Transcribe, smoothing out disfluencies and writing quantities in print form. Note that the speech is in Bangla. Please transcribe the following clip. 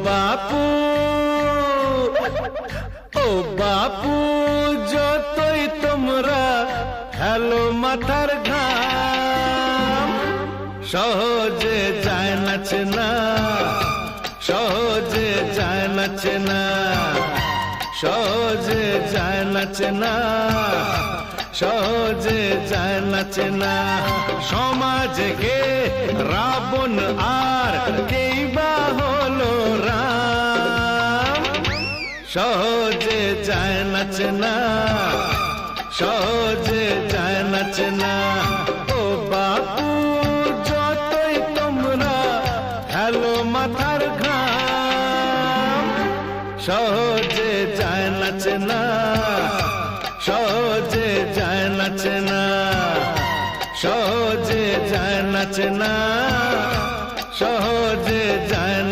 বাপু, ও বাপু, যতই তোমরা হেলো মাথার ঘাম, সহজে যায় না চেনা, সহজে যায় না চেনা, সহজে যায় না চেনা, সহজে যায় না চেনা। সমাজে কে রাবণ আর কেই বা হলো রাম, সহজে যায় না চেনা, সহজে যায় না চেনা। ও বাপু, যতই তোমরা হেলো মাথার ঘাম, সহজে যায় না চেনা, সহজে যায় না চেনা, সহজে যায় না চেনা, সহজে যায় না।